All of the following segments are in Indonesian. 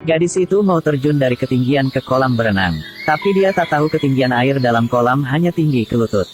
Gadis itu mau terjun dari ketinggian ke kolam berenang. Tapi dia tak tahu ketinggian air dalam kolam hanya tinggi ke lutut.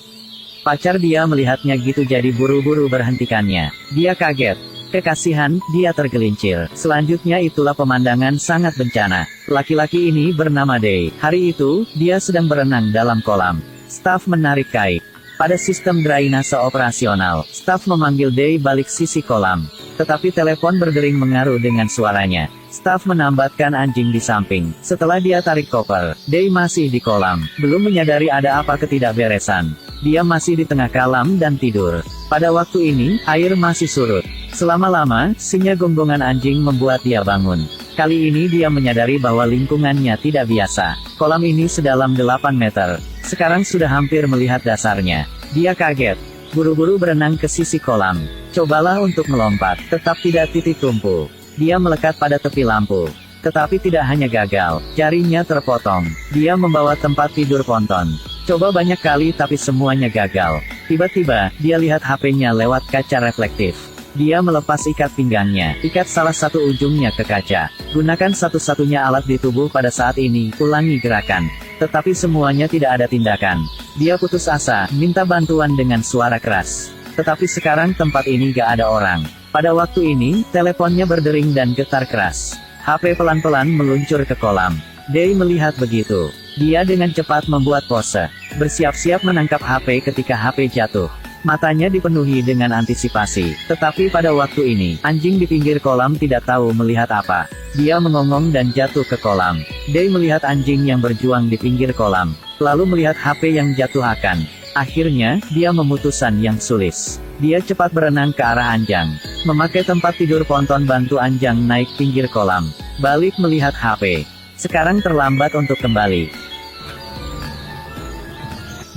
Pacar dia melihatnya gitu jadi buru-buru berhentikannya. Dia kaget. Kekasihan, dia tergelincir. Selanjutnya itulah pemandangan sangat bencana. Laki-laki ini bernama Day. Hari itu, dia sedang berenang dalam kolam. Staf menarik kait. Pada sistem drainase operasional, staf memanggil Day balik sisi kolam. Tetapi telepon berdering mengaruh dengan suaranya. Staf menambatkan anjing di samping. Setelah dia tarik koper, Day masih di kolam. Belum menyadari ada apa ketidakberesan. Dia masih di tengah kolam dan tidur. Pada waktu ini, air masih surut. Selama-lama, sinyal gonggongan anjing membuat dia bangun. Kali ini dia menyadari bahwa lingkungannya tidak biasa. Kolam ini sedalam 8 meter. Sekarang sudah hampir melihat dasarnya. Dia kaget. Buru-buru berenang ke sisi kolam. Cobalah untuk melompat, tetap tidak titik tumpu. Dia melekat pada tepi lampu. Tetapi tidak hanya gagal, jarinya terpotong. Dia membawa tempat tidur ponton. Coba banyak kali tapi semuanya gagal. Tiba-tiba, dia lihat HP-nya lewat kaca reflektif. Dia melepas ikat pinggangnya, ikat salah satu ujungnya ke kaca. Gunakan satu-satunya alat di tubuh pada saat ini, ulangi gerakan. Tetapi semuanya tidak ada tindakan. Dia putus asa, minta bantuan dengan suara keras. Tetapi sekarang tempat ini gak ada orang. Pada waktu ini, teleponnya berdering dan getar keras. HP pelan-pelan meluncur ke kolam. Day melihat begitu. Dia dengan cepat membuat pose. Bersiap-siap menangkap HP ketika HP jatuh. Matanya dipenuhi dengan antisipasi. Tetapi pada waktu ini, anjing di pinggir kolam tidak tahu melihat apa. Dia mengongong dan jatuh ke kolam. Day melihat anjing yang berjuang di pinggir kolam. Lalu melihat HP yang jatuh akan. Akhirnya, dia memutuskan yang sulis. Dia cepat berenang ke arah Anjang. Memakai tempat tidur ponton bantu Anjang naik pinggir kolam. Balik melihat HP. Sekarang terlambat untuk kembali.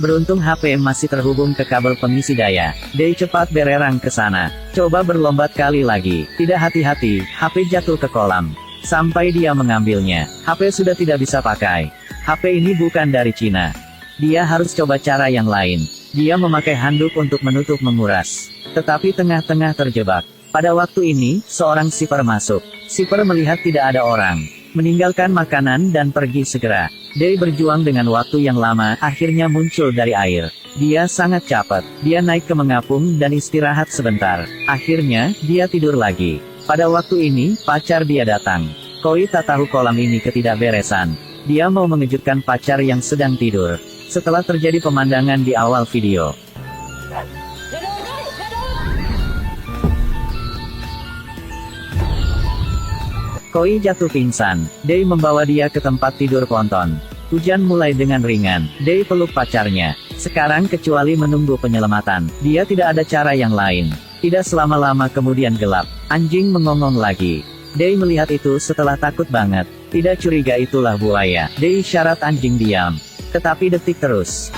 Beruntung HP masih terhubung ke kabel pengisi daya. Day cepat bererang ke sana. Coba berlombat kali lagi. Tidak hati-hati, HP jatuh ke kolam. Sampai dia mengambilnya, HP sudah tidak bisa pakai. HP ini bukan dari Cina. Dia harus coba cara yang lain. Dia memakai handuk untuk menutup menguras. Tetapi tengah-tengah terjebak. Pada waktu ini, seorang sipir masuk. Sipir melihat tidak ada orang. Meninggalkan makanan dan pergi segera. Day berjuang dengan waktu yang lama, akhirnya muncul dari air. Dia sangat cepat. Dia naik ke mengapung dan istirahat sebentar. Akhirnya, dia tidur lagi. Pada waktu ini, pacar dia datang. Koi tak tahu kolam ini ketidakberesan. Dia mau mengejutkan pacar yang sedang tidur. Setelah terjadi pemandangan di awal video. Koi jatuh pingsan. Day membawa dia ke tempat tidur ponton. Hujan mulai dengan ringan. Day peluk pacarnya. Sekarang kecuali menunggu penyelamatan, dia tidak ada cara yang lain. Tidak selama-lama kemudian gelap. Anjing mengongong lagi. Day melihat itu setelah takut banget. Tidak curiga itulah buaya. Day isyarat anjing diam. Tetapi detik terus.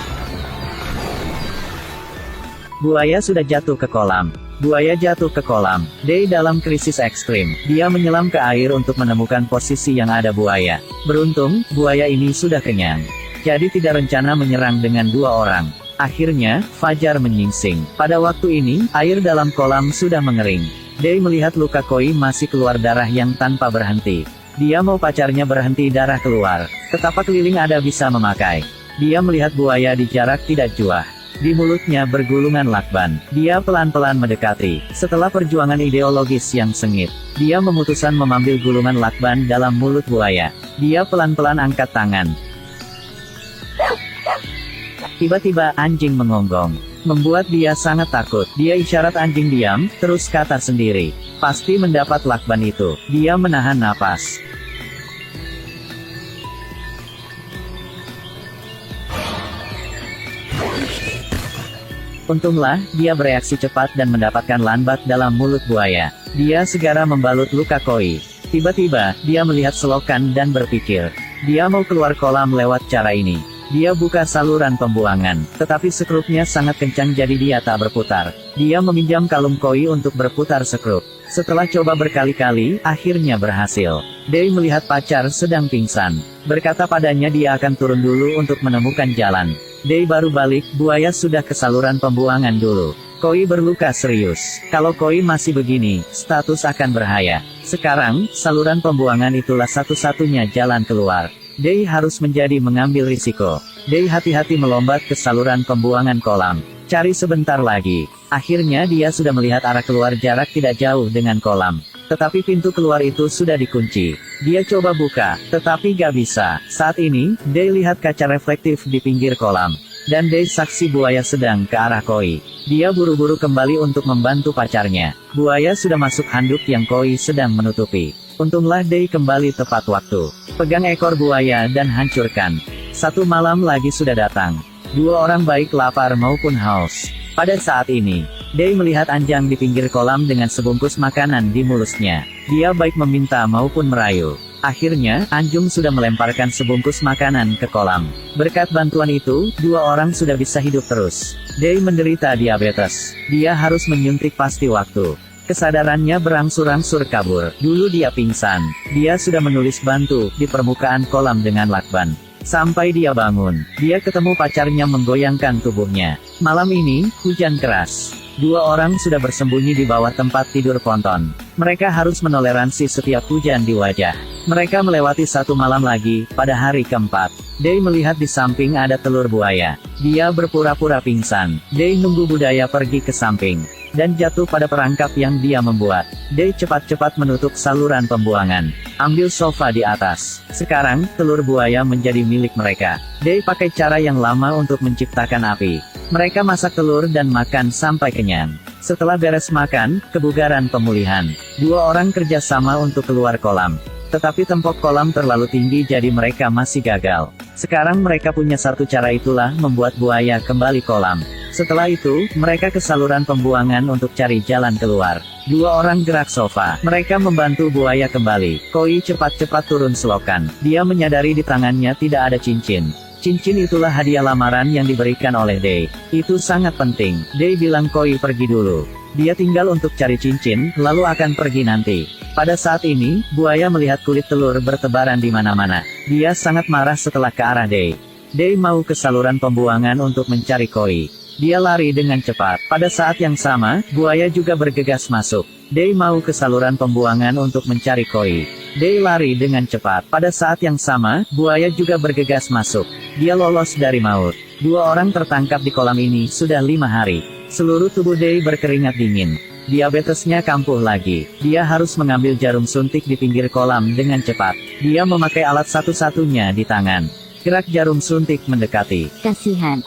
Buaya sudah jatuh ke kolam. Buaya jatuh ke kolam. Day dalam krisis ekstrim. Dia menyelam ke air untuk menemukan posisi yang ada buaya. Beruntung, buaya ini sudah kenyang. Jadi tidak rencana menyerang dengan dua orang. Akhirnya, fajar menyingsing. Pada waktu ini, air dalam kolam sudah mengering. Day melihat luka Koi masih keluar darah yang tanpa berhenti. Dia mau pacarnya berhenti darah keluar. Ketapak keliling ada bisa memakai. Dia melihat buaya di jarak tidak jauh. Di mulutnya bergulungan lakban. Dia pelan-pelan mendekati. Setelah perjuangan ideologis yang sengit, dia memutuskan mengambil gulungan lakban dalam mulut buaya. Dia pelan-pelan angkat tangan. Tiba-tiba anjing mengonggong. Membuat dia sangat takut. Dia isyarat anjing diam, terus kata sendiri. Pasti mendapat lakban itu. Dia menahan napas. Untunglah, dia bereaksi cepat dan mendapatkan lambat dalam mulut buaya. Dia segera membalut luka Koi. Tiba-tiba, dia melihat selokan dan berpikir. Dia mau keluar kolam lewat cara ini. Dia buka saluran pembuangan, tetapi sekrupnya sangat kencang jadi dia tak berputar. Dia meminjam kalung Koi untuk berputar sekrup. Setelah coba berkali-kali, akhirnya berhasil. Day melihat pacar sedang pingsan. Berkata padanya dia akan turun dulu untuk menemukan jalan. Day baru balik, buaya sudah ke saluran pembuangan dulu. Koi berluka serius. Kalau Koi masih begini, status akan berbahaya. Sekarang, saluran pembuangan itulah satu-satunya jalan keluar. Dei harus mengambil risiko. Dei hati-hati melompat ke saluran pembuangan kolam. Cari sebentar lagi. Akhirnya dia sudah melihat arah keluar jarak tidak jauh dengan kolam. Tetapi pintu keluar itu sudah dikunci. Dia coba buka, tetapi gak bisa. Saat ini, Dei lihat kaca reflektif di pinggir kolam. Dan Dei saksi buaya sedang ke arah Koi. Dia buru-buru kembali untuk membantu pacarnya. Buaya sudah masuk handuk yang Koi sedang menutupi. Untunglah Dei kembali tepat waktu. Pegang ekor buaya dan hancurkan. Satu malam lagi sudah datang. Dua orang baik lapar maupun haus. Pada saat ini, Dei melihat Anjang di pinggir kolam dengan sebungkus makanan di mulusnya. Dia baik meminta maupun merayu. Akhirnya, Anjung sudah melemparkan sebungkus makanan ke kolam. Berkat bantuan itu, dua orang sudah bisa hidup terus. Dei menderita diabetes. Dia harus menyuntik pasti waktu. Kesadarannya berangsur-angsur kabur. Dulu dia pingsan. Dia sudah menulis bantu di permukaan kolam dengan lakban. Sampai dia bangun, dia ketemu pacarnya menggoyangkan tubuhnya. Malam ini, hujan keras. Dua orang sudah bersembunyi di bawah tempat tidur ponton. Mereka harus menoleransi setiap hujan di wajah. Mereka melewati satu malam lagi, pada hari keempat. Dei melihat di samping ada telur buaya. Dia berpura-pura pingsan. Dei nunggu budaya pergi ke samping. Dan jatuh pada perangkap yang dia membuat. Dei cepat-cepat menutup saluran pembuangan. Ambil sofa di atas. Sekarang, telur buaya menjadi milik mereka. Dei pakai cara yang lama untuk menciptakan api. Mereka masak telur dan makan sampai kenyang. Setelah beres makan, kebugaran pemulihan. Dua orang kerja sama untuk keluar kolam. Tetapi tempok kolam terlalu tinggi jadi mereka masih gagal. Sekarang mereka punya satu cara, itulah membuat buaya kembali kolam. Setelah itu, mereka ke saluran pembuangan untuk cari jalan keluar. Dua orang gerak sofa. Mereka membantu buaya kembali. Koi cepat-cepat turun selokan. Dia menyadari di tangannya tidak ada cincin. Cincin itulah hadiah lamaran yang diberikan oleh Dei. Itu sangat penting. Dei bilang Koi pergi dulu. Dia tinggal untuk cari cincin, lalu akan pergi nanti. Pada saat ini, buaya melihat kulit telur bertebaran di mana-mana. Dia sangat marah setelah ke arah Dei. Dei mau ke saluran pembuangan untuk mencari Koi. Dia lari dengan cepat. Pada saat yang sama, buaya juga bergegas masuk. Dei mau ke saluran pembuangan untuk mencari Koi. Dei lari dengan cepat. Pada saat yang sama, buaya juga bergegas masuk. Dia lolos dari maut. Dua orang tertangkap di kolam ini sudah 5 hari. Seluruh tubuh Dei berkeringat dingin. Diabetesnya kampuh lagi. Dia harus mengambil jarum suntik di pinggir kolam dengan cepat. Dia memakai alat satu-satunya di tangan. Gerak jarum suntik mendekati. Kasihan.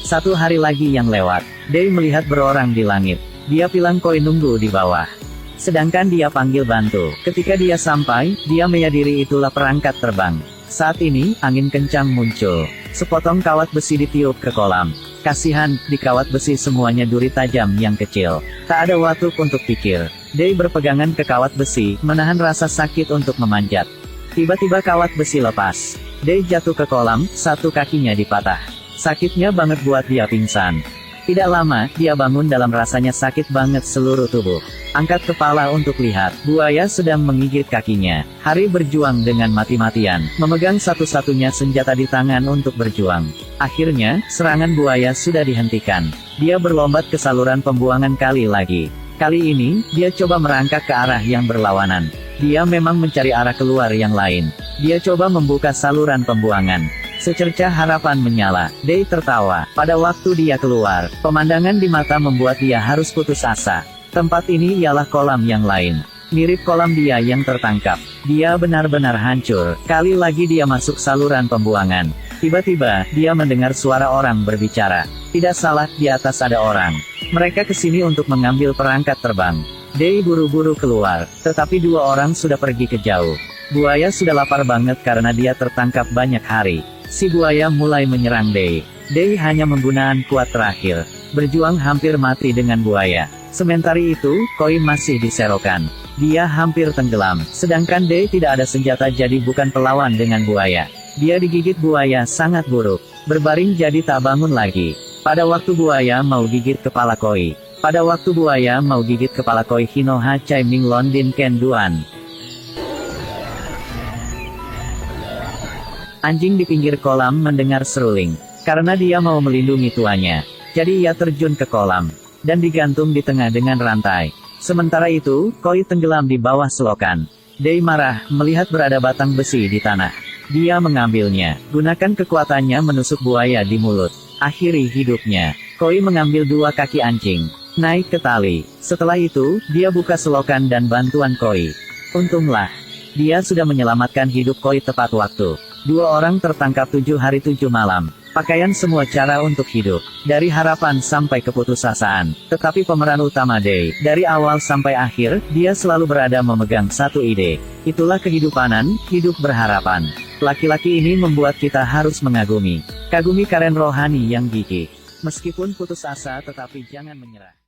Satu hari lagi yang lewat. Dei melihat berorang di langit. Dia bilang Koi nunggu di bawah. Sedangkan dia panggil bantu. Ketika dia sampai, dia menyadari itulah perangkat terbang. Saat ini, angin kencang muncul. Sepotong kawat besi ditiup ke kolam. Kasihan, di kawat besi semuanya duri tajam yang kecil. Tak ada waktu untuk pikir. Dei berpegangan ke kawat besi, menahan rasa sakit untuk memanjat. Tiba-tiba kawat besi lepas. Dei jatuh ke kolam, satu kakinya dipatah. Sakitnya banget buat dia pingsan. Tidak lama, dia bangun dalam rasanya sakit banget seluruh tubuh. Angkat kepala untuk lihat, buaya sedang menggigit kakinya. Hari berjuang dengan mati-matian, memegang satu-satunya senjata di tangan untuk berjuang. Akhirnya, serangan buaya sudah dihentikan. Dia berlombat ke saluran pembuangan kali lagi. Kali ini, dia coba merangkak ke arah yang berlawanan. Dia memang mencari arah keluar yang lain. Dia coba membuka saluran pembuangan. Secercah harapan menyala. Dei tertawa. Pada waktu dia keluar, pemandangan di mata membuat dia harus putus asa. Tempat ini ialah kolam yang lain. Mirip kolam dia yang tertangkap. Dia benar-benar hancur. Kali lagi dia masuk saluran pembuangan. Tiba-tiba, dia mendengar suara orang berbicara. Tidak salah, di atas ada orang. Mereka kesini untuk mengambil perangkat terbang. Dei buru-buru keluar, tetapi dua orang sudah pergi ke jauh. Buaya sudah lapar banget karena dia tertangkap banyak hari. Si buaya mulai menyerang Dei. Dei hanya menggunakan kuat terakhir. Berjuang hampir mati dengan buaya. Sementara itu, Koi masih diserokan. Dia hampir tenggelam. Sedangkan Dei tidak ada senjata jadi bukan pelawan dengan buaya. Dia digigit buaya sangat buruk. Berbaring jadi tak bangun lagi. Pada waktu buaya mau gigit kepala Koi. Pada waktu buaya mau gigit kepala Koi Hinoha Chai Ming Londin Ken Duan. Anjing di pinggir kolam mendengar seruling. Karena dia mau melindungi tuannya. Jadi ia terjun ke kolam. dan digantung di tengah dengan rantai. Sementara itu, Koi tenggelam di bawah selokan. Dei marah, melihat berada batang besi di tanah. Dia mengambilnya, gunakan kekuatannya menusuk buaya di mulut. Akhiri hidupnya. Koi mengambil 2 kaki anjing, naik ke tali. Setelah itu, dia buka selokan dan bantuan Koi. Untunglah, dia sudah menyelamatkan hidup Koi tepat waktu. 2 orang tertangkap 7 hari 7 malam. Pakaian semua cara untuk hidup. Dari harapan sampai keputusasaan. Tetapi pemeran utama Dei, dari awal sampai akhir, dia selalu berada memegang satu ide. Itulah kehidupanan, hidup berharapan. Laki-laki ini membuat kita harus mengagumi. Kagumi Karen rohani yang gigih. Meskipun putus asa tetapi jangan menyerah.